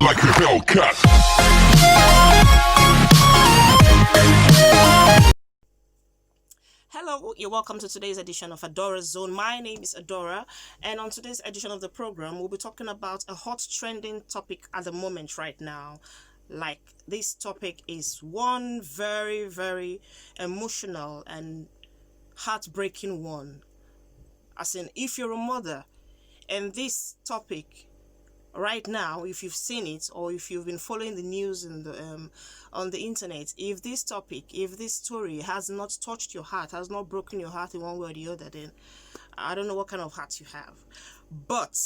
like a Hellcat. Hello, you're welcome to today's edition of Adora Zone. My name is Adora, and on today's edition of the program, we'll be talking about a hot trending topic at the moment right now. Like, this topic is one very, very emotional and heartbreaking one. As in, if you're a mother, and this topic right now, if you've seen it or if you've been following the news in the on the internet, if this topic, if this story has not touched your heart, has not broken your heart in one way or the other, then I don't know what kind of heart you have. But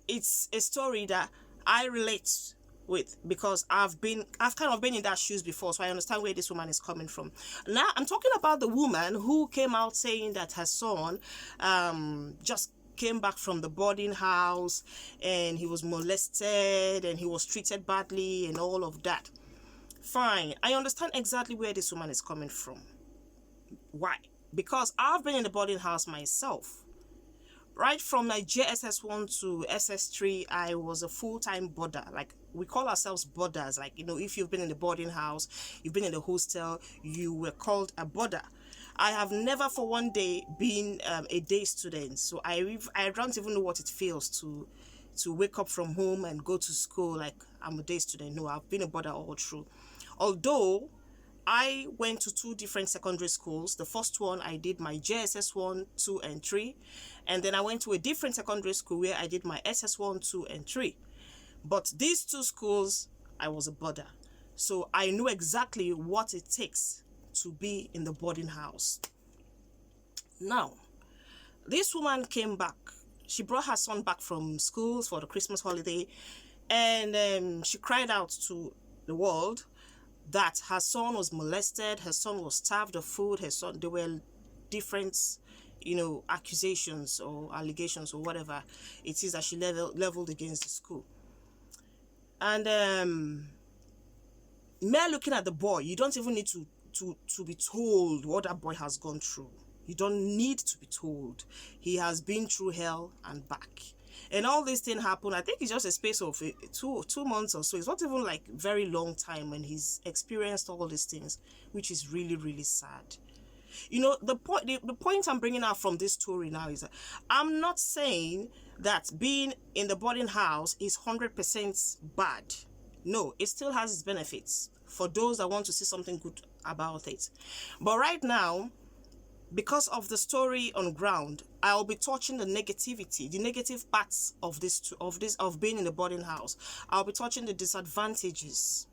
it's a story that I relate with because I've kind of been in that shoes before, so I understand where this woman is coming from. Now I'm talking about the woman who came out saying that her son just came back from the boarding house and he was molested and he was treated badly and all of that. Fine, I understand exactly where this woman is coming from. Why? Because I've been in the boarding house myself. Right from my JSS1 to SS3, I was a full-time boarder. Like, we call ourselves boarders. Like, if you've been in the boarding house, you've been in the hostel, you were called a boarder. I have never for one day been a day student, so I don't even know what it feels to wake up from home and go to school like I'm a day student. No, I've been a boarder all through. Although I went to two different secondary schools. The first one I did my JSS 1, 2, and 3, and then I went to a different secondary school where I did my SS 1, 2, and 3. But these two schools, I was a boarder, so I know exactly what it takes to be in the boarding house. Now, this woman came back. She brought her son back from school for the Christmas holiday, and she cried out to the world that her son was molested, her son was starved of food, there were different, accusations or allegations or whatever it is that she leveled against the school. And mere looking at the boy, you don't even need to be told what that boy has gone through. You don't need to be told. He has been through hell and back. And all this thing happened, I think it's just a space of 2 months or so. It's not even like very long time when he's experienced all these things, which is really, really sad. The point I'm bringing out from this story now is that I'm not saying that being in the boarding house is 100% bad. No, it still has its benefits for those that want to see something good about it. But right now, because of the story on ground, I'll be touching the negativity, the negative parts of being in the boarding house. I'll be touching the disadvantages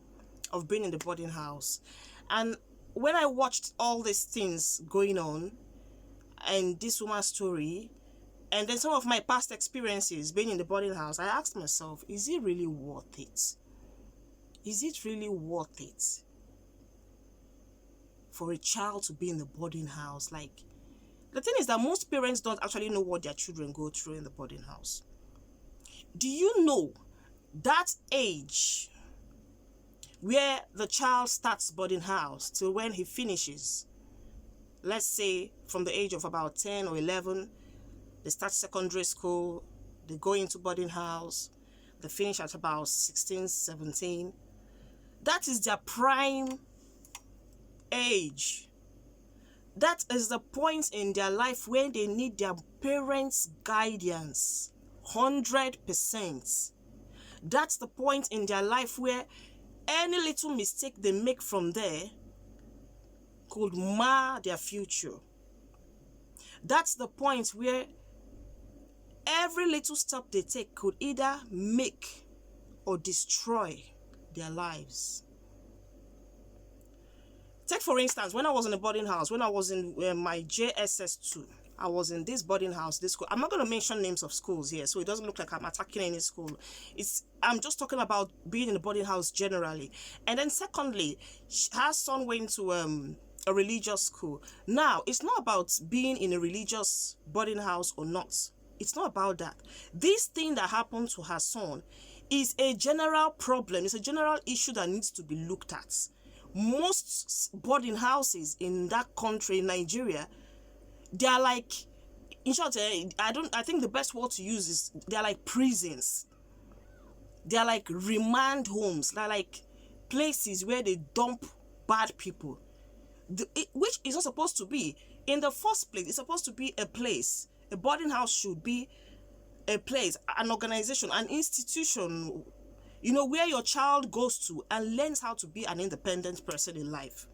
of being in the boarding house. And when I watched all these things going on and this woman's story, and then some of my past experiences being in the boarding house, I asked myself, is it really worth it? Is it really worth it for a child to be in the boarding house? Like, the thing is that most parents don't actually know what their children go through in the boarding house. Do you know that age where the child starts boarding house till when he finishes, let's say from the age of about 10 or 11, they start secondary school, they go into boarding house, they finish at about 16, 17. That is their prime age. That is the point in their life where they need their parents' guidance 100%. That's the point in their life where any little mistake they make from there could mar their future. That's the point where every little step they take could either make or destroy their lives. Take for instance, when I was in a boarding house, when I was in my JSS2, I was in this boarding house, this school. I'm not going to mention names of schools here, so it doesn't look like I'm attacking any school. I'm just talking about being in a boarding house generally. And then secondly, her son went to a religious school. Now, it's not about being in a religious boarding house or not. It's not about that. This thing that happened to her son is a general problem. It's a general issue that needs to be looked at. Most boarding houses in that country, Nigeria, they are like, in short, I think the best word to use is they are like prisons. They are like remand homes. They're like places where they dump bad people, which is not supposed to be. In the first place, it's supposed to be a place. A boarding house should be a place, an organization, an institution, where your child goes to and learns how to be an independent person in life,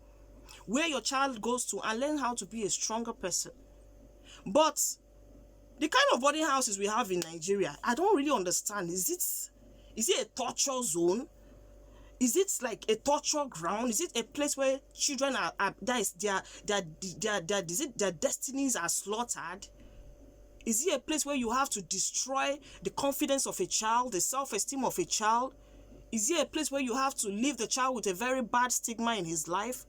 where your child goes to and learn how to be a stronger person. But the kind of boarding houses we have in Nigeria, I don't really understand. Is it a torture zone? Is it like a torture ground? Is it a place where children are their destinies are slaughtered? Is it a place where you have to destroy the confidence of a child, the self-esteem of a child? Is it a place where you have to leave the child with a very bad stigma in his life?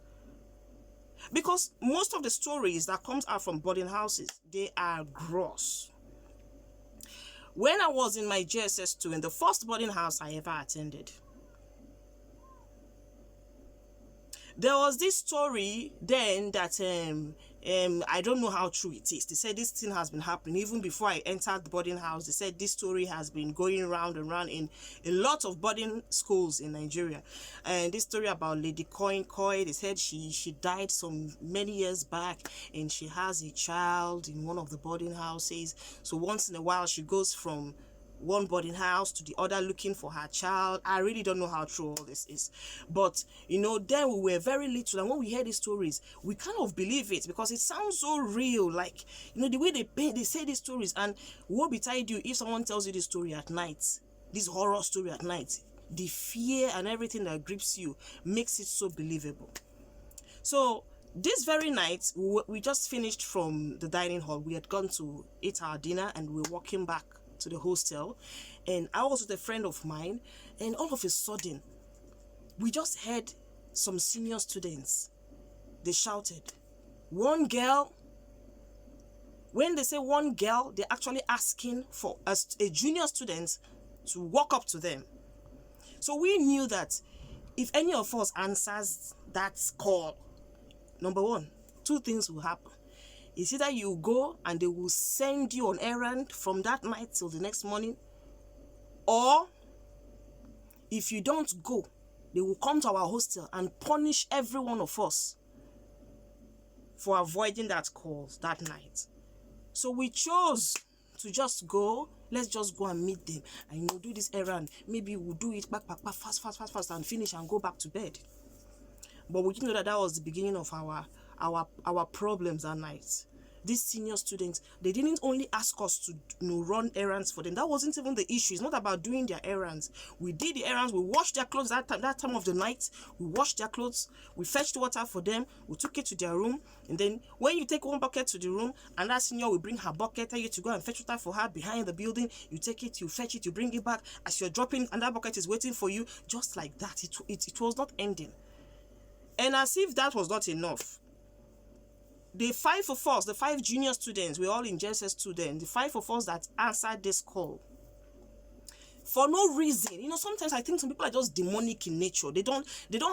Because most of the stories that comes out from boarding houses, they are gross. When I was in my JSS2, in the first boarding house I ever attended, there was this story then that I don't know how true it is. They said this thing has been happening even before I entered the boarding house. They said this story has been going round and round in a lot of boarding schools in Nigeria. And this story about Lady Koi, they said she died some many years back and she has a child in one of the boarding houses. So once in a while she goes from one boarding house to the other looking for her child. I really don't know how true all this is, but then we were very little, and when we hear these stories we kind of believe it because it sounds so real, like the way they say these stories. And woe betide you if someone tells you this story at night, this horror story at night. The fear and everything that grips you makes it so believable. So this very night, we just finished from the dining hall. We had gone to eat our dinner and we were walking back to the hostel, and I was with a friend of mine, and all of a sudden we just heard some senior students. They shouted, one girl. When they say one girl, they're actually asking for a junior student to walk up to them. So we knew that if any of us answers that call, number one, two things will happen. It's either you go and they will send you on errand from that night till the next morning, or if you don't go, they will come to our hostel and punish every one of us for avoiding that call that night. So we chose to just go. Let's just go and meet them and do this errand. Maybe we'll do it back fast and finish and go back to bed. But we didn't know that was the beginning of our problems that night. These senior students, they didn't only ask us to run errands for them. That wasn't even the issue. It's not about doing their errands. We did the errands. We washed their clothes that time of the night. We washed their clothes. We fetched water for them. We took it to their room. And then when you take one bucket to the room, and that senior will bring her bucket, tell you to go and fetch water for her behind the building. You take it, you fetch it, you bring it back. As you're dropping, and that bucket is waiting for you. Just like that. It was not ending. And as if that was not enough, the five of us, the five junior students, we're all in JSS2 then, the five of us that answered this call, for no reason. Sometimes I think some people are just demonic in nature. They don't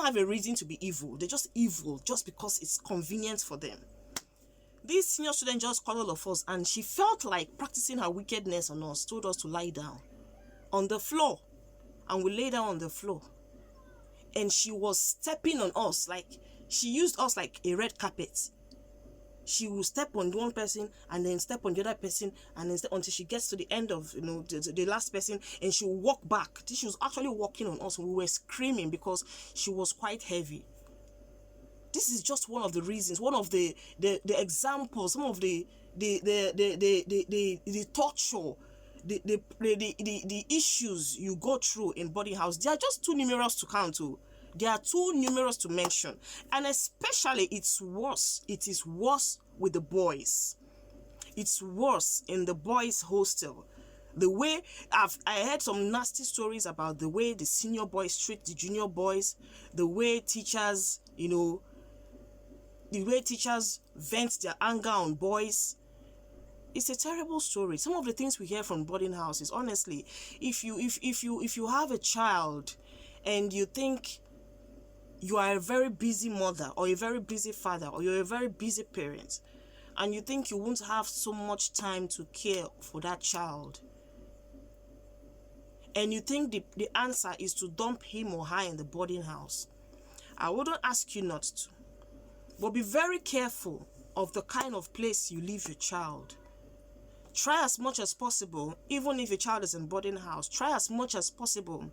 have a reason to be evil. They're just evil just because it's convenient for them. This senior student just called all of us, and she felt like practicing her wickedness on us, told us to lie down on the floor, and we lay down on the floor. And she was stepping on us, like she used us like a red carpet. She will step on one person and then step on the other person, and then until she gets to the end of the last person, and she will walk back. She was actually walking on us. We were screaming because she was quite heavy. This is just one of the reasons, one of the examples, some of the torture, the issues you go through in boarding house. They are just too numerous to count to. They are too numerous to mention. And especially it is worse with the boys. It's worse in the boys' hostel. The way I heard some nasty stories about the way the senior boys treat the junior boys, the way teachers, the way teachers vent their anger on boys. It's a terrible story. Some of the things we hear from boarding houses, honestly, if you have a child and you think you are a very busy mother or a very busy father, or you're a very busy parent, and you think you won't have so much time to care for that child, and you think the answer is to dump him or her in the boarding house, I wouldn't ask you not to. But be very careful of the kind of place you leave your child. Try as much as possible, even if your child is in boarding house, try as much as possible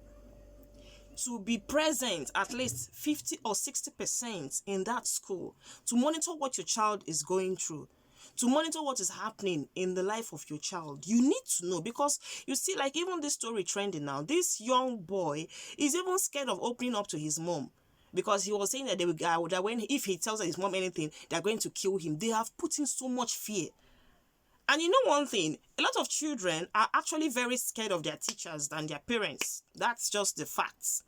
to be present at least 50 or 60% in that school, to monitor what your child is going through, to monitor what is happening in the life of your child. You need to know, because you see, like even this story trending now, this young boy is even scared of opening up to his mom, because he was saying that that when if he tells his mom anything, they're going to kill him. They have put in so much fear. And you know one thing, a lot of children are actually very scared of their teachers than their parents. That's just the facts.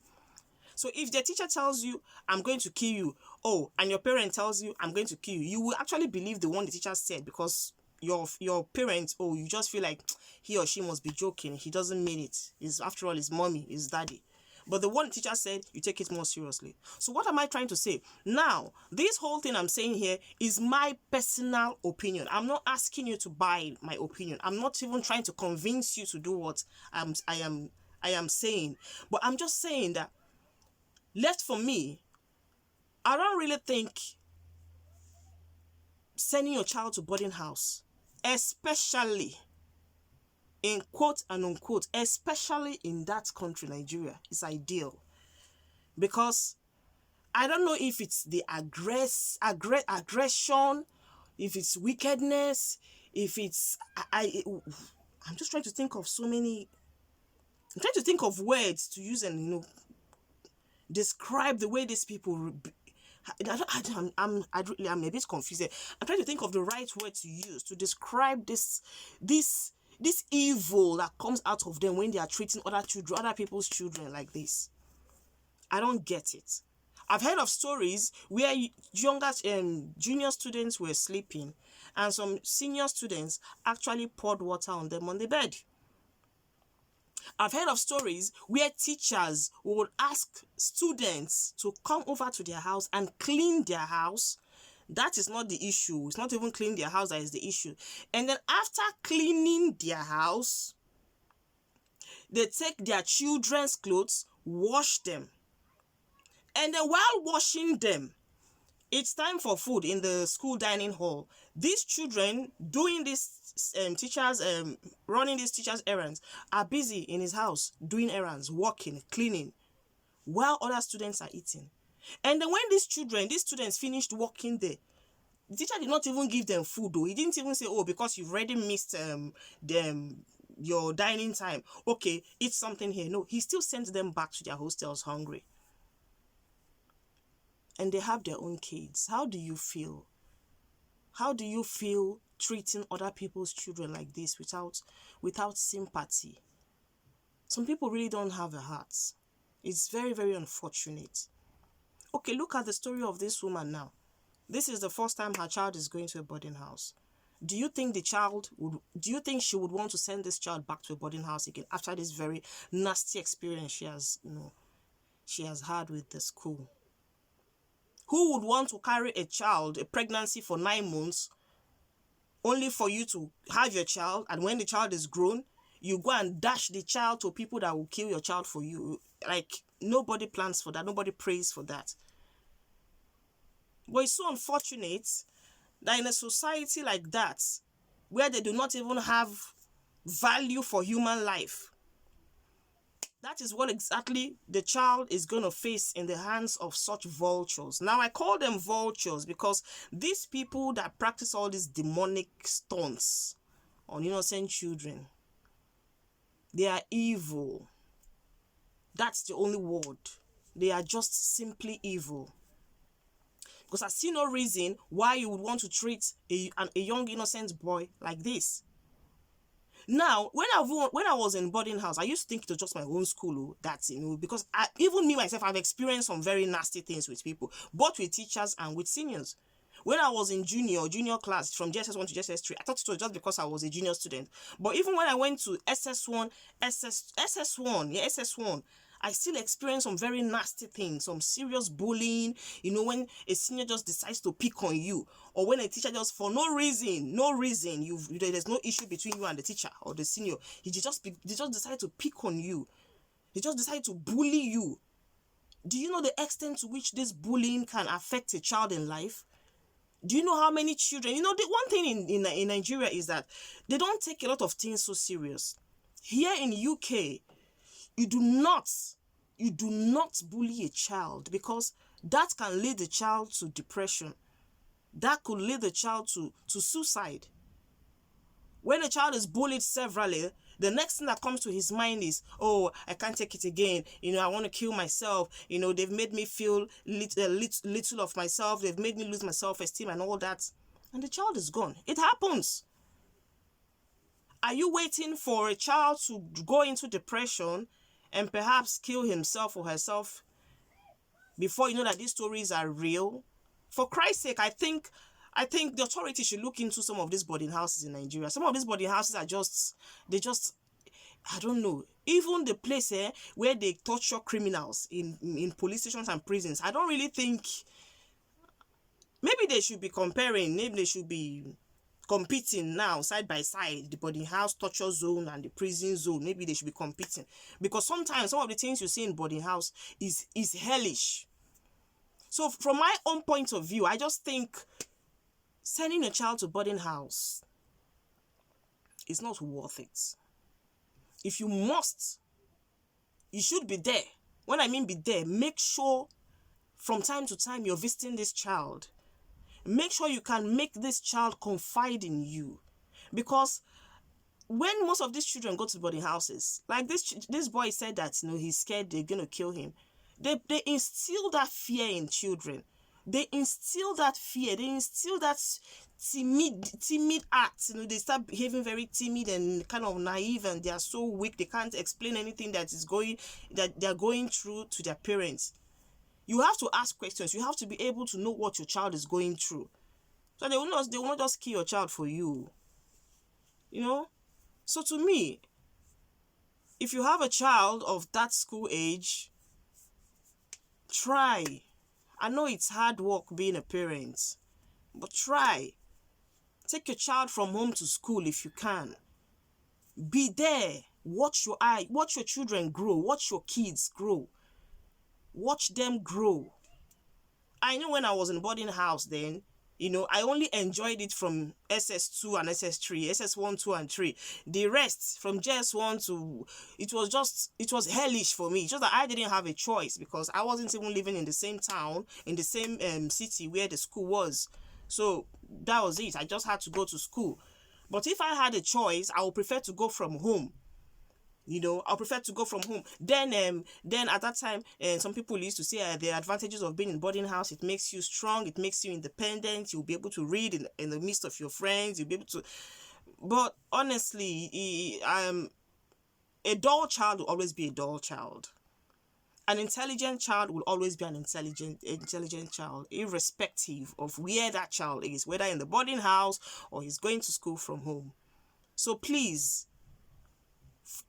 So if the teacher tells you, I'm going to kill you, oh, and your parent tells you, I'm going to kill you, you will actually believe the one the teacher said, because your parent, oh, you just feel like he or she must be joking. He doesn't mean it. It's, after all, his mommy, his daddy. But the one teacher said, you take it more seriously. So what am I trying to say? Now, this whole thing I'm saying here is my personal opinion. I'm not asking you to buy my opinion. I'm not even trying to convince you to do what I am saying. But I'm just saying that, left for me, I don't really think sending your child to boarding house, especially in quote and unquote, especially in that country, Nigeria, is ideal. Because I don't know if it's the aggression, if it's wickedness, if it's... I'm just trying to think of so many... I'm trying to think of words to use and, you know, describe the way these people... I'm a bit confused. I'm trying to think of the right word to use to describe this evil that comes out of them when they are treating other people's children like this. I don't get it. I've heard of stories where younger junior students were sleeping and some senior students actually poured water on them on the bed. I've heard of stories where teachers would ask students to come over to their house and clean their house. That is not the issue. It's not even cleaning their house that is the issue. And then after cleaning their house, they take their children's clothes, wash them. And then while washing them, it's time for food in the school dining hall. These children doing this running these teachers' errands are busy in his house doing errands, working, cleaning, while other students are eating. And then when these students finished working there, the teacher did not even give them food though. He didn't even say, oh, because you've already missed your dining time, okay, eat something here. No, he still sent them back to their hostels hungry. And they have their own kids. How do you feel? How do you feel treating other people's children like this without sympathy? Some people really don't have a heart. It's very, very unfortunate. Okay, look at the story of this woman now. This is the first time her child is going to a boarding house. Do you think she would want to send this child back to a boarding house again after this very nasty experience she has had with the school? Who would want to carry a pregnancy for 9 months, only for you to have your child, and when the child is grown, you go and dash the child to people that will kill your child for you? Like, nobody plans for that. Nobody prays for that. But it's so unfortunate that in a society like that, where they do not even have value for human life, that is what exactly the child is going to face in the hands of such vultures. Now, I call them vultures because these people that practice all these demonic stunts on innocent children, they are evil. That's the only word. They are just simply evil. Because I see no reason why you would want to treat a young innocent boy like this. Now, when I was in boarding house, I used to think it was just my own school, because even me myself, I've experienced some very nasty things with people, both with teachers and with seniors. When I was in junior class, from JSS1 to JSS3, I thought it was just because I was a junior student. But even when I went to SS1, I still experienced some very nasty things, some serious bullying, when a senior just decides to pick on you, or when a teacher just, for no reason, there's no issue between you and the teacher or the senior, they just decide to pick on you. They just decide to bully you. Do you know the extent to which this bullying can affect a child in life? Do you know how many children? The one thing in Nigeria is that they don't take a lot of things so serious. Here in UK, you do not bully a child, because that can lead the child to depression. That could lead the child to suicide. When a child is bullied severally, the next thing that comes to his mind is, oh, I can't take it again. I want to kill myself. They've made me feel little of myself. They've made me lose my self-esteem and all that. And the child is gone. It happens. Are you waiting for a child to go into depression and perhaps kill himself or herself before you know that these stories are real? For Christ's sake, I think the authority should look into some of these boarding houses in Nigeria. Some of these boarding houses are I don't know. Even the place where they torture criminals in police stations and prisons, I don't really think. Maybe they should be comparing. Maybe they should be competing now side by side, the boarding house torture zone and the prison zone. Maybe they should be competing, because sometimes some of the things you see in boarding house is hellish. So from my own point of view, I just think sending a child to boarding house is not worth it. If you must, you should be there. When I mean be there, make sure from time to time you're visiting this child. Make sure you can make this child confide in you. Because when most of these children go to boarding houses, like this boy said that he's scared they're going to kill him. They instill that fear in children. They instill that fear. They instill that timid acts. They start behaving very timid and kind of naive, and they are so weak they can't explain anything that they're going through to their parents. You have to ask questions. You have to be able to know what your child is going through. So they will not just kill your child for you. So to me, if you have a child of that school age, try. I know it's hard work being a parent, but try. Take your child from home to school if you can. Be there. Watch your children grow. Watch your kids grow. Watch them grow. I know when I was in boarding house then, I only enjoyed it from SS2 and SS3, SS1, 2, and 3. The rest from JS1 to, it was hellish for me. It's just that I didn't have a choice, because I wasn't even living in the same town, in the same city where the school was. So that was it. I just had to go to school. But if I had a choice, I would prefer to go from home. I prefer to go from home. Then at that time, some people used to say the advantages of being in boarding house: it makes you strong, it makes you independent. You'll be able to read in the midst of your friends. You'll be able to. But honestly, a dull child will always be a dull child. An intelligent child will always be an intelligent child, irrespective of where that child is, whether in the boarding house or he's going to school from home. So please,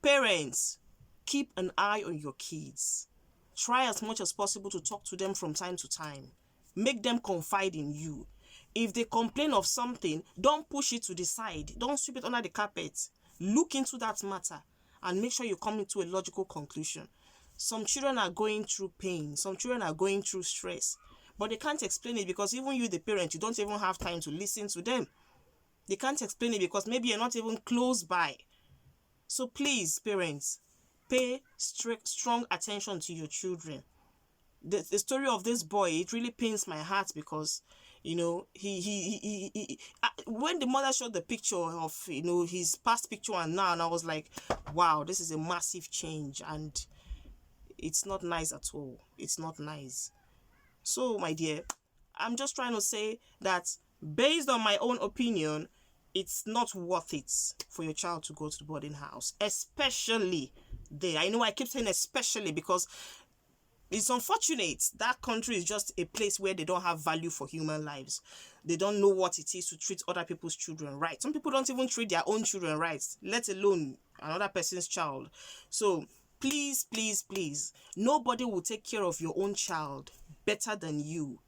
parents, keep an eye on your kids. Try as much as possible to talk to them from time to time. Make them confide in you. If they complain of something, don't push it to the side. Don't sweep it under the carpet. Look into that matter and make sure you come into a logical conclusion. Some children are going through pain. Some children are going through stress. But they can't explain it, because even you, the parent, you don't even have time to listen to them. They can't explain it because maybe you're not even close by. So please, parents, pay strong attention to your children. The story of this boy, it really pains my heart, because when the mother showed the picture of his past picture and now, and I was like, wow, this is a massive change, and it's not nice at all. It's not nice. So my dear, I'm just trying to say that based on my own opinion, it's not worth it for your child to go to the boarding house, especially there. I know I keep saying especially, because it's unfortunate that country is just a place where they don't have value for human lives. They don't know what it is to treat other people's children right. Some people don't even treat their own children right, let alone another person's child. So please, please, please, nobody will take care of your own child better than you.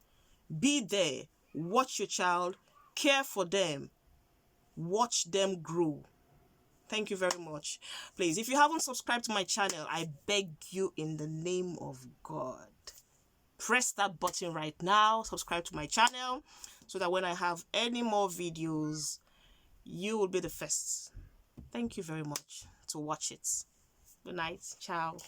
Be there. Watch your child. Care for them. Watch them grow. Thank you very much. Please, if you haven't subscribed to my channel, I beg you in the name of God, press that button right now, subscribe to my channel, so that when I have any more videos, you will be the first. Thank you very much to watch it. Good night. Ciao.